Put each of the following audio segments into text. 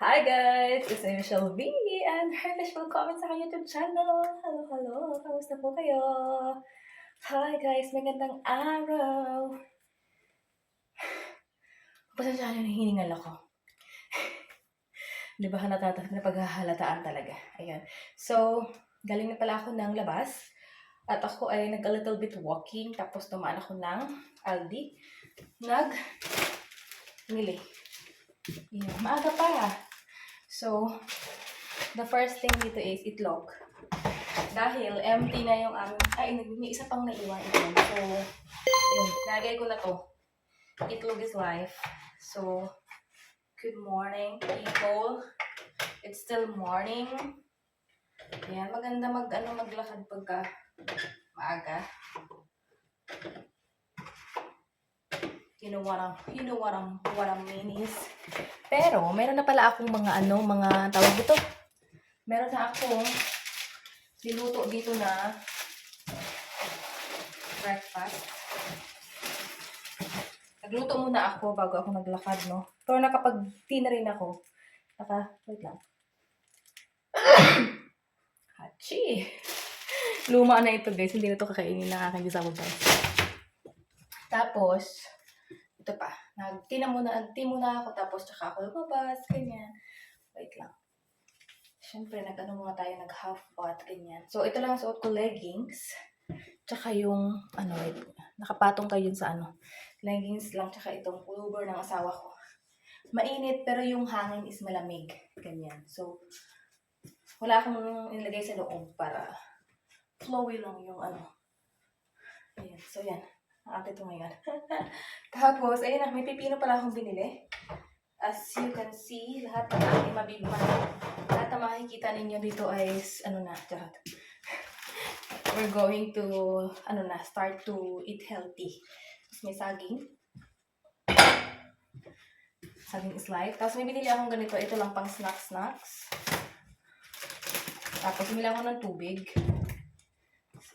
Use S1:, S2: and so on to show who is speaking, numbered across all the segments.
S1: Hi guys! It's me, Michelle V, and Hermish welcome sa aking YouTube channel. Hello, hello! Kamusta po kayo? Hi guys! Magandang araw! Pasensya na hiningal ako. Di ba napaghahalataan talaga. Ayan. So, galing na pala ako ng labas. At ako ay nag a little bit walking. Tapos tumaan ako ng Aldi. Nag-ngili. Maaga pa. So, the first thing dito is itlog. Dahil empty na yung may isa pang naiwan ito. So, yun, nagay ko na to. Itlog is life. So, good morning, people. It's still morning. Ayan, maganda maglakad pagka maaga. You know what I mean is. Pero, meron na pala akong mga tawag dito. Meron na akong niluto dito na breakfast. Nagluto muna ako bago ako naglakad, no? Pero nakapag-tea na rin ako. Wait lang. Hachi! Luma na ito, guys. Hindi na ito kakainin ng aking gisabog, guys. Tapos, ito pa. Nag-tea muna ako. Tapos, tsaka ako lumabas. Ganyan. Wait lang. Siyempre, muna tayo. Nag-half bath. Ganyan. So, ito lang suot ko leggings. Tsaka yung, nakapatong kayo sa leggings lang. Tsaka itong pullover ng asawa ko. Mainit, pero yung hangin is malamig. Ganyan. So, wala akong nilagay sa loob para flowy lang yung Ayan. So, yan. Ang ate ito ngayon. Tapos, ayun na. May pipino pala akong binili. As you can see, lahat ng aking lahat na makikita ninyo dito ay, charot. We're going to, start to eat healthy. Tapos may saging. Saging is life. Tapos may binili akong ganito. Ito lang pang snacks. Tapos bumili ako ng tubig.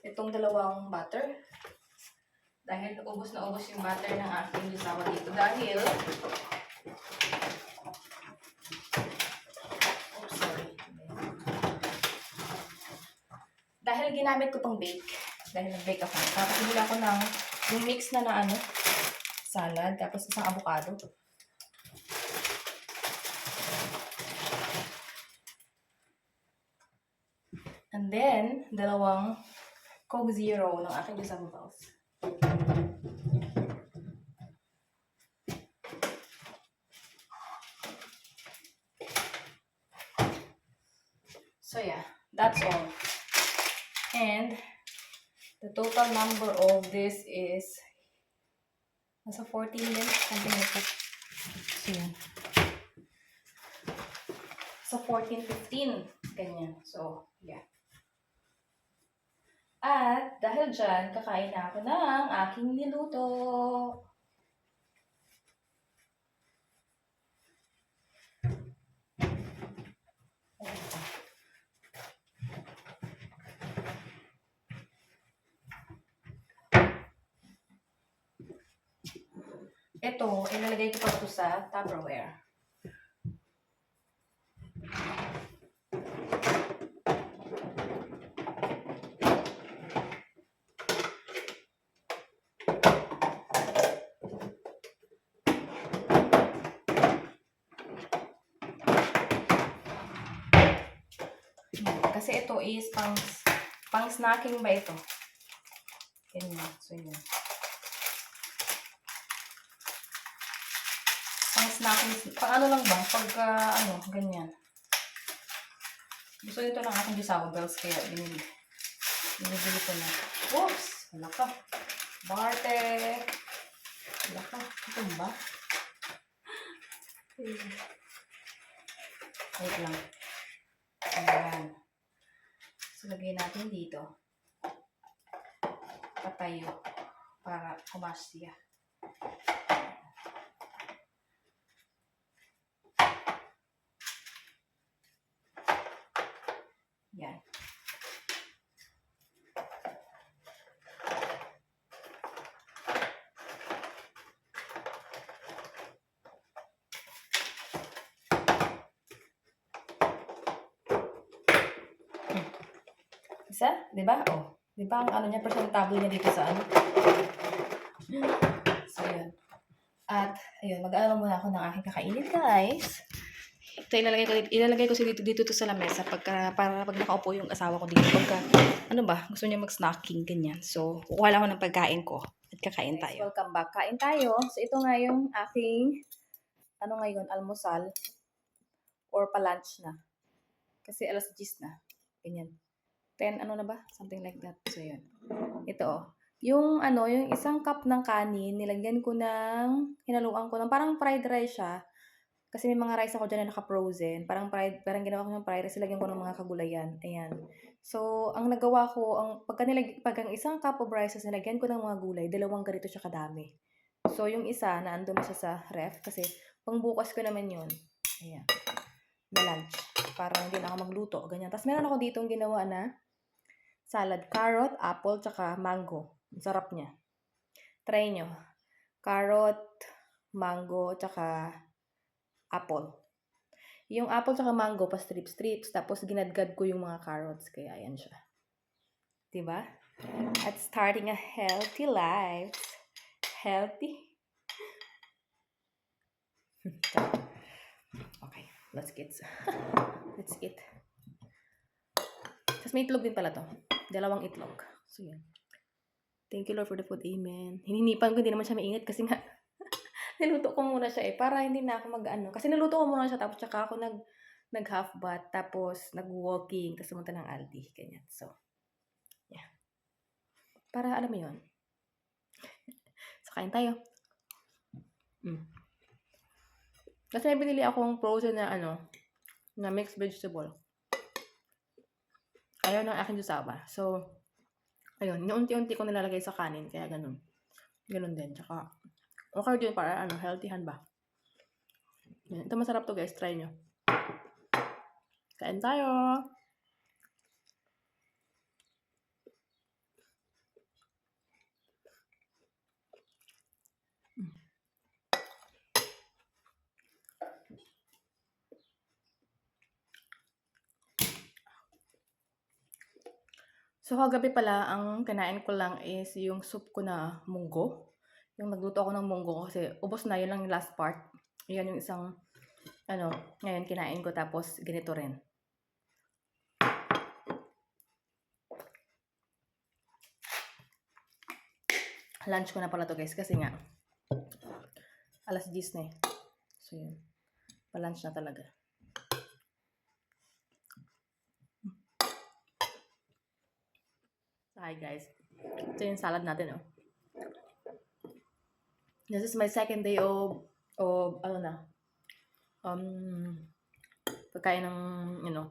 S1: Itong dalawang butter. Dahil ubos na ubos yung butter ng aking yusawa dito. Dahil ginamit ko pang bake. Dahil nag-bake ako. Tapos bumili ako ng yung mix na salad. Tapos isang avocado. And then, dalawang Coke Zero ng aking yusawa. So yeah, that's all. And the total number of this is nasa 14 din, something like that. So yan. So 14, 15, ganyan. So, yeah. At dahil dyan, kakain na ako ng aking niluto. Ito, ilalagay ko pa ito sa Tupperware. Kasi ito is pang snacking ba ito? Ganyan. So, yun. Pang snacking. Pang lang ba? Pagka, ganyan. Gusto nito ng aking Gisao Bells, kaya binibili ko na. Oops! Wala ka. Barte! Wala ka. Ito ba? Wait lang. Ayan. So, lagay natin dito. Patayo. Para kumasya. Yan. Isa? Di ba? Oh. Di ba ang ano niya, presentable niya dito sa ano? So, yun. At, ayun, mag-ano muna ako ng aking kakainin, guys. Ito, ilalagay ko dito to sa lamesa para pag nakaupo yung asawa ko dito. Pagka, ano ba, gusto niya mag-snacking, ganyan. So, kukuha lang ako ng pagkain ko at kakain tayo. Welcome back. Kain tayo. So, ito nga yung aking, ano ngayon, almusal or pa-lunch na. Kasi alas 10 na. Ganyan. 10, ano na ba? Something like that. So, yun. Ito, oh. Yung, yung isang cup ng kanin, nilagyan ko ng, hinaluan ko ng, parang fried rice siya. Kasi may mga rice ako dyan na naka-frozen. Parang ginawa ko ng fried rice, nilagyan ko ng mga kagulayan. Ayan. So, ang nagawa ko, pag ang isang cup of rice, nilagyan ko ng mga gulay, 2 ganito siya kadami. So, yung isa, naandun na siya sa ref, kasi pangbukas ko naman yun. Ayan. Na lunch. Para hindi na ako magluto. Ganyan. Tapos meron ako dito ginawa na salad. Carrot, apple, tsaka mango. Ang sarap niya. Try nyo. Carrot, mango, tsaka apple. Yung apple tsaka mango, pa strips. Tapos ginadgad ko yung mga carrots. Kaya ayan siya. Diba? At starting a healthy life. Healthy. Okay. Let's eat. Tapos may itlog din pala to. 2 itlog. So, yan. Thank you, Lord, for the food. Amen. Hininipan ko, hindi naman siya mainit kasi nga, niluto ko muna siya para hindi na ako mag-ano. Kasi niluto ko muna siya, tapos tsaka ako nag-half bath, tapos nag-walking, tapos pumunta ng Aldi. Ganyan. So, yeah. Para alam mo yun. So, kain tayo. Kasi may binili akong frozen na na mixed vegetable. Ayaw ng aking asawa. So, ayun, unti-unti ko nilalagay sa kanin, kaya ganun. Ganun din. Tsaka, okay din para healthyhan ba. Yan. Ito masarap to guys, try nyo. Kain tayo! So, kagabi pala, ang kinain ko lang is yung soup ko na munggo. Yung nagluto ako ng munggo kasi ubos na, yun lang yung last part. Yan yung isang, ngayon kinain ko tapos ganito rin. Lunch ko na pala to guys kasi nga, alas 10 na eh. So, yun. Pa-lunch na talaga. Hi guys. Ito yung salad natin, oh. This is my second day of pagkain ng,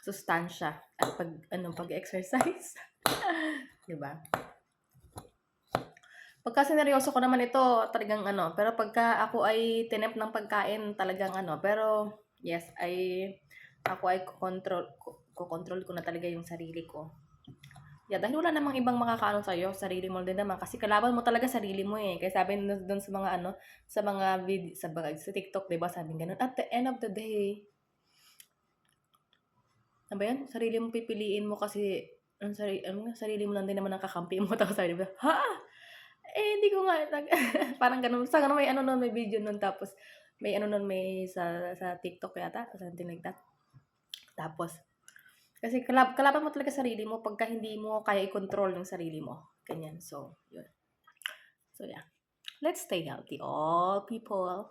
S1: sustansya at pag-exercise. Diba? Pagka sineryoso ko naman ito, talagang pero pagka ako ay tinempt ng pagkain, talagang pero yes, ako ay kukontrol ko na talaga yung sarili ko. Yeah, dahil wala namang ibang makakaano sa'yo, sarili mo din naman. Kasi kalaban mo talaga sarili mo eh. Kaya sabi doon sa mga sa mga video, sa TikTok, diba, sabi ganun. At the end of the day, ano ba yan? Sarili mo pipiliin mo kasi, sarili mo lang din naman ang kakampi mo. Tapos sabi mo, ha? Hindi ko nga, parang ganun. Sa ganun, may video nun. Tapos, may may sa TikTok yata, something like that. Tapos, kasi kalaban mo talaga sarili mo pagka hindi mo kaya i-control yung sarili mo. Ganyan. So, yun. So, yeah. Let's stay healthy, all people.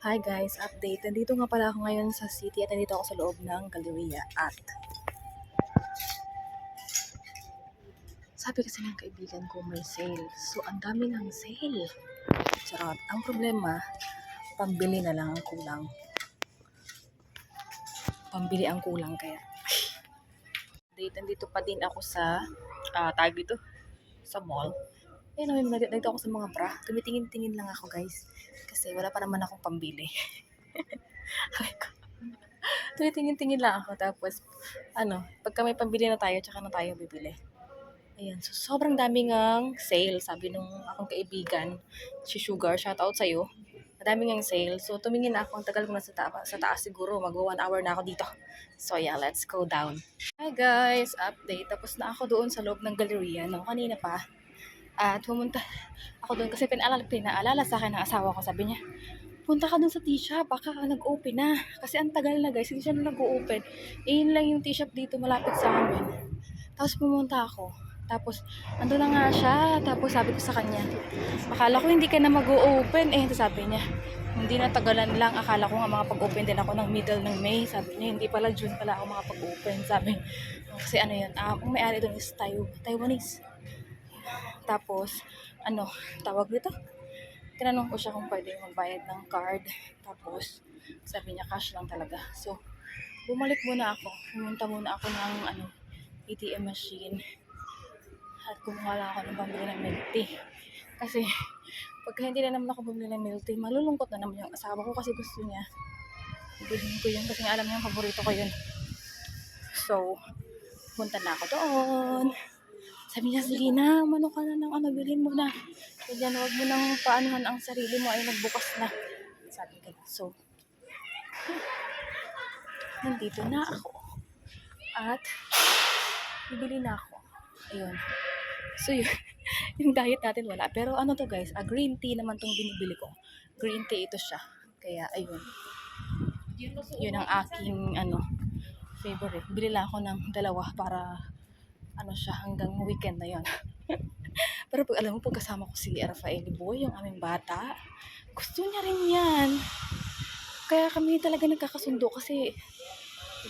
S1: Hi guys, update. Nandito nga pala ako ngayon sa city at nandito ako sa loob ng Galleria at sabi kasi ng kaibigan ko may sale. So, ang dami ng sale. Charot. Ang problema, pambili na lang ang kulang. Pambili ang kulang kaya. Nandito pa din ako sa tag dito sa mall. Nandito ako sa mga bra. Tumitingin-tingin lang ako guys. Kasi wala pa naman akong pambili. Tumitingin-tingin lang ako. Tapos, pagka may pambili na tayo, tsaka na tayo bibili. Ayan, so sobrang daming sale. Sabi nung akong kaibigan, si Sugar, shoutout sa'yo. Dami ngang sale. So, tumingin na ako. Ang tagal ko na sa taas siguro. Mag 1 hour na ako dito. So, yeah, let's go down. Hi guys! Update. Tapos na ako doon sa loob ng galleria. No, kanina pa. At pumunta ako doon kasi pinaalala sa akin ng asawa ko. Sabi niya, punta ka doon sa T-shop. Baka nag-open na. Kasi ang tagal na guys. Hindi siya na nag-open. Yun lang yung T-shop dito malapit sa amin. Tapos pumunta ako. Tapos, ando na nga siya. Tapos sabi ko sa kanya, akala ko hindi ka na mag-o-open eh. Tapos sabi niya, hindi na tagalan lang. Akala ko nga makapag-open din ako ng middle ng May. Sabi niya, hindi pala June pala ako makapag-open. Sabi, kasi ano yun, ang may-ari doon is Taiwanese. Tapos, tawag dito? Tinanong ko siya kung pwede magbayad ng card. Tapos, sabi niya, cash lang talaga. So, bumalik muna ako. Pumunta muna ako ng ATM machine. At kumuha lang ako ng pambili ng milk tea. Kasi, pagka hindi na naman ako bumili ng milk tea, malulungkot na naman yung asawa ko kasi gusto niya. Bilhin ko yun kasi alam niya yung paborito ko yun. So, punta na ako doon. Sabi niya, sige na, mano ka na ng bilhin mo na. Kaya huwag mo nang paanuhan ang sarili mo ay nagbukas na. Sabi ko. So, nandito na ako. At, bibili na ako. Ayun. So, yung diet natin wala. Pero ano to guys, green tea naman tong binibili ko. Green tea ito siya. Kaya, ayun. Yun ang aking, favorite. Bili lang ako ng dalawa para, siya, hanggang weekend na yun. Pero pag alam mo, pag kasama ko si Rafael Boy, yung aming bata, gusto niya rin yan. Kaya kami talaga nagkakasundo kasi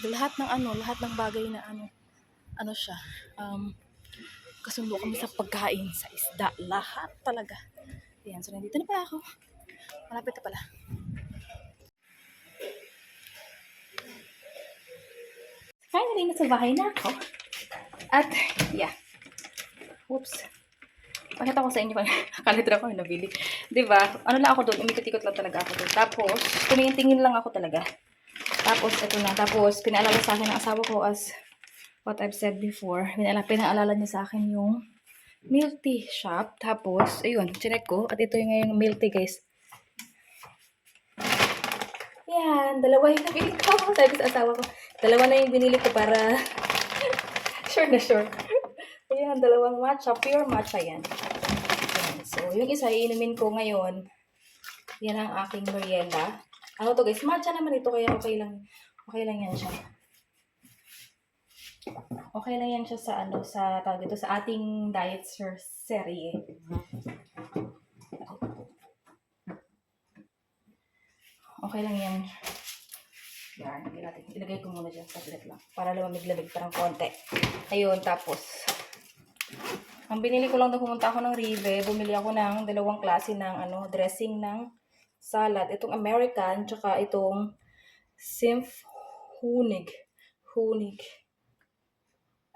S1: lahat ng bagay na siya, kasundo kami sa pagkain, sa isda, lahat talaga. Ayan, so nandito na pala ako. Malapit na pala. Finally, nasa bahay na ako. At, yeah. Oops. Pakita ko sa inyo pag kalitra ko yung nabili. Diba? Ano lang ako doon, umikot-ikot lang talaga ako doon. Tapos, tumingin-tingin lang ako talaga. Tapos, ito na. Tapos, pinaalala sa akin ng asawa ko as what I've said before. Pinaalala niya sa akin yung milk tea shop. Tapos, ayun, chinek ko. At ito yung ngayong milk tea, guys. Yan, dalawa yung nabili ko. Sabi ko sa asawa ko, dalawa na yung binili ko para sure na sure. Ayan, dalawang matcha. Pure matcha yan. Ayan. So, yung isa, iinumin ko ngayon. Yan ang aking merienda. Ano to guys? Matcha naman ito, kaya okay lang yan siya. Okay lang yan siya sa tawag ito, sa ating diet serye. Okay lang yan. Yan, ilagay ko muna dyan, saglit lang. Para lumamig-lamig parang konti. Ayun, tapos, ang binili ko lang pumunta ako ng Rive, bumili ako ng dalawang klase ng dressing ng salad. Itong American, tsaka itong Hunig.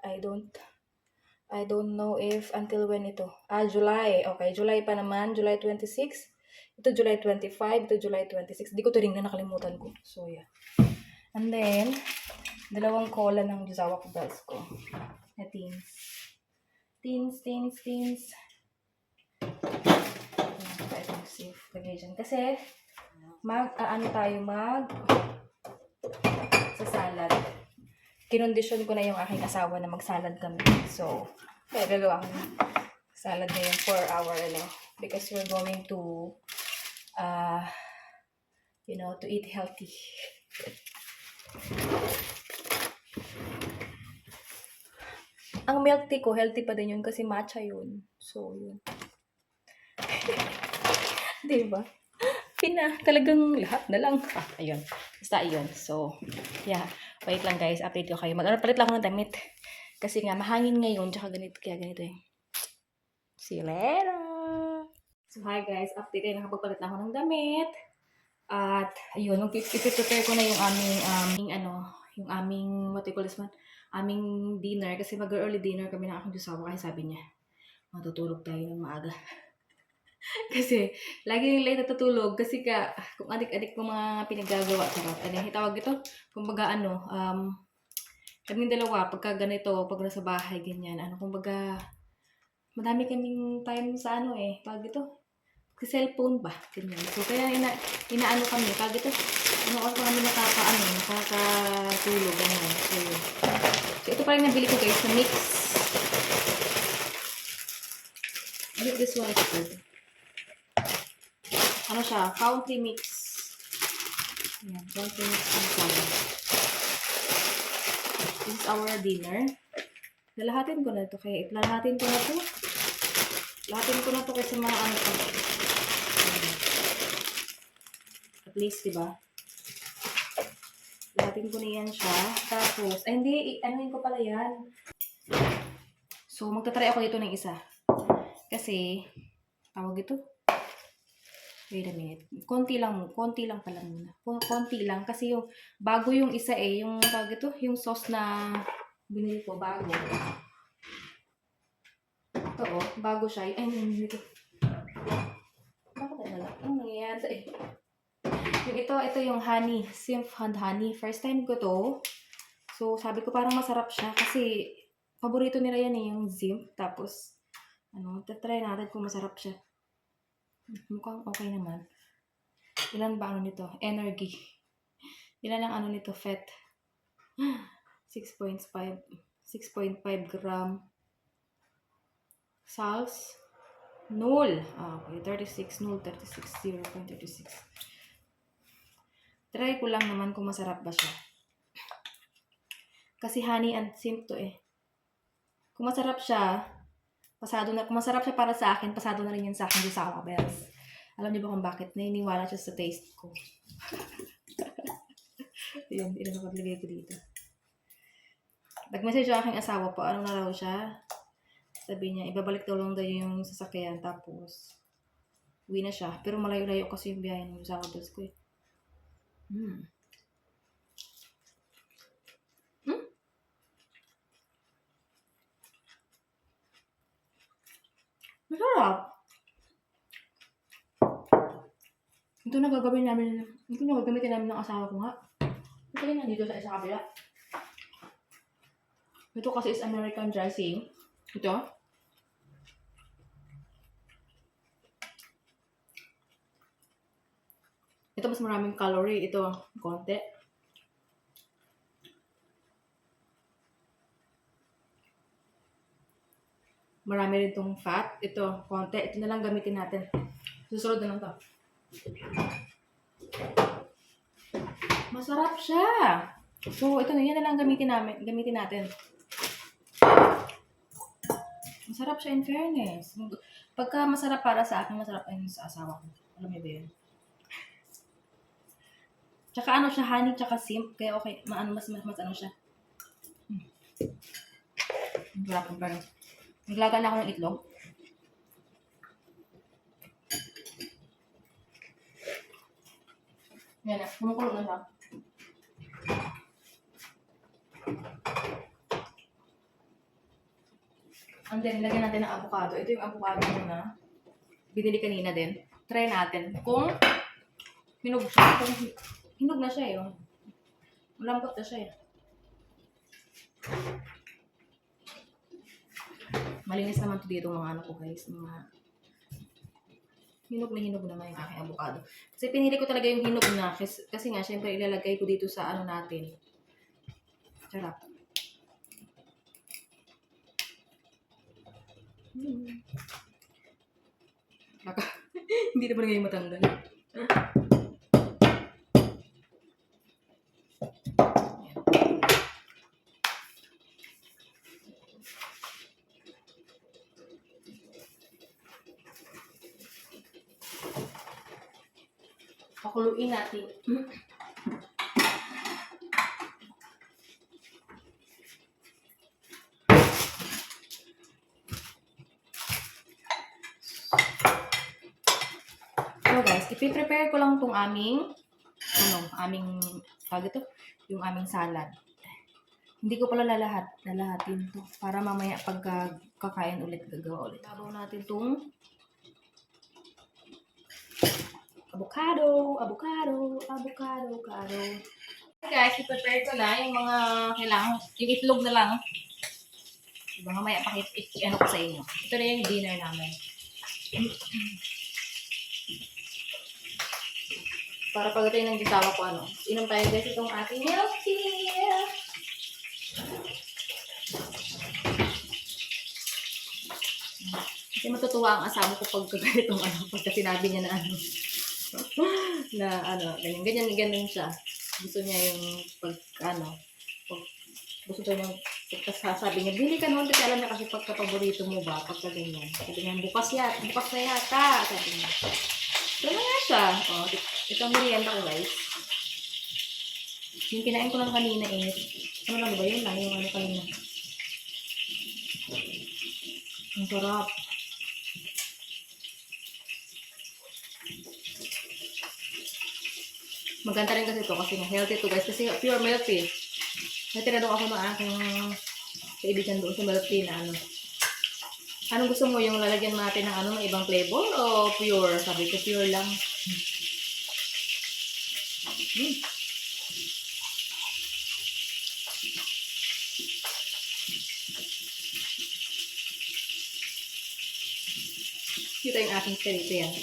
S1: I don't know if until when ito. July. Okay, July pa naman. July 26. Ito July 25. Ito July 26. Di ko ito rin na nakalimutan ko. So, yeah. And then, dalawang cola ng Juzawa ko bells ko. Na teens. Itong safe. Lagay dyan. Kasi, sa salad. Kinondisyon ko na yung aking asawa na magsalad kami. So, gagawa ko ng salad ngayon for our, because we're going to, to eat healthy. Ang milk tea ko, healthy pa din yun kasi matcha yun. So, yun. Diba? Talagang lahat na lang. Ayun. Basta ayun. So, yeah. Wait lang guys, update ko kayo. Palit lang ako ng damit. Kasi nga, mahangin ngayon. Tsaka kaya ganito eh. See you later! So, hi guys. Update kayo. Nakapagpalit na ako ng damit. At, ayun. Prepare ko na yung aming, what do you call this one? Aming dinner. Kasi mag-early dinner kami ng aking Diyosawa. Kasi sabi niya, matutulog tayo ng maaga. Kasi, lagi yung late natutulog. Kasi kung adik-adik ko mga pinagagawa. Tawag ito? Kumbaga kaming dalawa, pagka ganito, pag nasa bahay, ganyan. Kumbaga, madami kaming time sa tawag ito? cellphone ba? Ganyan. So, kaya inaano kami. Pag ito, ano kami nakakatulog. Ganyan. So, yun. So, ito pa rin nabili ko guys na mix. I think this one is good. Ano siya? Country mix. Ayan. Country mix ng salad. This is our dinner. Lalahatin ko na ito. Kaya lalahatin ko na ito. Lahatin ko na ito kasi mga ano ito. At least, diba? Lahatin ko na yan siya. Tapos, ay hindi, anuhin ko pala yan. So, magtatry ako dito ng isa. Kasi, tawag ito. Wait a minute. Konti lang pala muna. Konti lang. Kasi yung, bago yung isa yung tawag ito, yung sauce na binili ko, bago. Ito bago siya. Ay, ito. Bakit na lang? Anong nangyayari sa Yung ito yung honey. Simp honey. First time ko to. So, sabi ko parang masarap siya. Kasi, paborito nila yan yung Zimp. Tapos, tatry natin kung masarap siya. Mukhang okay naman. Ilan ba nito? Energy. Ilan ang nito? Fat. 6.5 gram. Salts. Null. Okay. 36. Null. 36. 0.36. Try ko lang naman kung masarap ba siya. Kasi honey and simp to Kung masarap siya, kung masarap siya para sa akin, pasado na rin yun sa akin sa Akabels. Alam niyo ba kung bakit? Nainiwala siya sa taste ko. Yun, napaglagay ko dito. Nag-message yung aking asawa po, ano na raw siya? Sabi niya, ibabalik daw lang yung sasakyan, tapos uwi na siya. Pero malayo-layo kasi yung biyahe ng sa Akabels ko Masarap. Ito na gagamitin namin ng asawa ko nga. Ito yun nandito sa isa kabila. Ito kasi is American dressing. Ito. Ito mas maraming calorie. Ito, konti. Marami rin itong fat. Ito, konti. Ito na lang gamitin natin. Susunod na lang ito. Masarap siya. So, ito na. Yan na lang gamitin natin. Masarap siya in fairness. Pagka masarap para sa akin, masarap ayun sa asawa ko. Alam niyo ba yun? Tsaka siya, honey, tsaka simp. Kaya okay, mas siya. Wala kong parang. Naglaga na ako ng itlog. Yan na, kumukulo na siya. And then, lagyan natin ng avocado. Ito yung avocado na binili kanina din. Try natin kung hinog siya. Kung hinog na siya malambot na siya Malinis naman to dito mga ko guys. Mga hinog naman yung aking avocado. Kasi pinili ko talaga yung hinog na. Kasi nga, syempre ilalagay ko dito sa natin. Sarap. Hindi na ba ngayon matanggal? Pakuluin natin. So guys, ipiprepare ko lang tong aming yung aming salad. Hindi ko pala lalahatin to para mamaya pagka kakain ulit gagawa ulit. Tabaw natin tong avocado. Guys, i-prepare ko na yung mga kailangan, yung itlog na lang. Diba, mamaya ko sa inyo. Ito na yung dinner namin. Para pagdating ng gisawa ko, inom tayo guys itong ating milk tea. Kasi matutuwa ang asawa ko pag ganitong pagka sinabi niya na ganyan siya. Gusto niya yung pag gusto niya pagkasasabi niya, bili ka noon kasi alam niya kasi pagka-paborito mo ba, pagka ganyan. Sabi niya, bukas na yata. Sabi niya. So, nga siya. Ito ang merienda ko guys. Yung kinain ko lang kanina ano lang ba yun lang, yung kanina. Ang sarap. Maganda rin kasi ito kasi healthy to guys. Kasi pure milk tea. Natinanong ako ng aking kaibigan doon sa milk tea na anong gusto mo, yung lalagyan natin ng ng ibang flavor o pure? Sabi ko pure lang. Ito yung aking spirito yan.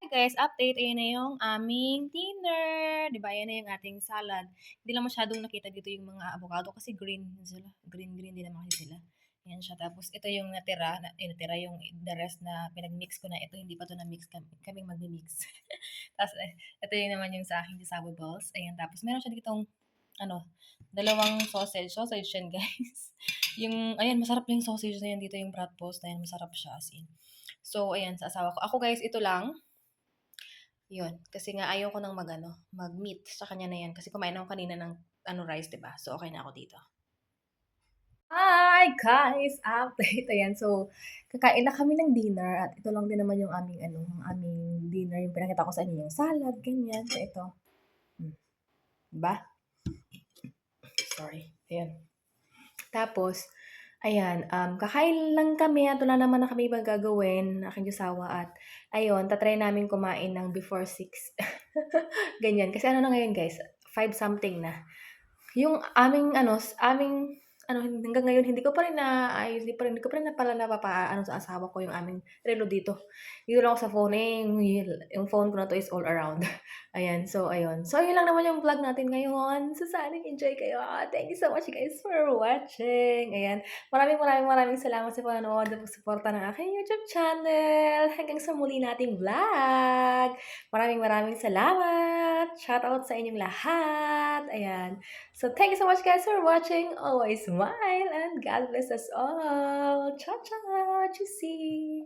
S1: Guys, update, ayan na yung aming dinner. Diba, ayan na yung ating salad. Hindi lang masyadong nakita dito yung mga avocado kasi green sila. Green din naman kasi sila. Ayan siya. Tapos, ito yung natira yung the rest na pinag-mix ko na. Ito, hindi pa to na-mix. Kaming mag-mix. Tapos, ito yung naman yung sa aking disabo balls. Ayan, tapos meron siya ditong, dalawang sausage. Sausage yan, guys. Ayan, masarap yung sausage na yan dito, yung bratwurst na yan. Masarap siya, as in. So, ayan, sa asawa ko. Ako, guys, ito lang. Yun, kasi nga ayaw ko nang mag-meat sa kanya na yan. Kasi kumain ako kanina ng rice, diba? So, okay na ako dito. Hi, guys! Update. Ayan, so, kakain na kami ng dinner. At ito lang din naman yung aming, aming dinner. Yung pinakita ko sa inyo, yung salad, ganyan. So, ito. Diba? Sorry. Ayan. Tapos, ayan, kakain lang kami at wala naman na kami ibang gagawin, aking josawa at ayun, ta-try namin kumain ng before 6. Ganyan. Kasi na ngayon guys, 5 something na. Yung hanggang ngayon hindi ko pa rin naayos, hindi ko pa rin napapaano sa asawa ko yung aming relo dito. Dito lang ako sa phone, yung phone ko na to is all around. Ayan, so ayun. So yun lang naman yung vlog natin ngayon. So sana enjoy kayo. Thank you so much guys for watching. Ayan, maraming salamat sa panonood at pagsuporta ng aking YouTube channel. Hanggang sa muli nating vlog. Maraming salamat. Shoutout sa inyong lahat. Ayan. So thank you so much guys for watching. Always smile and God bless us all. Ciao, ciao. Juicy.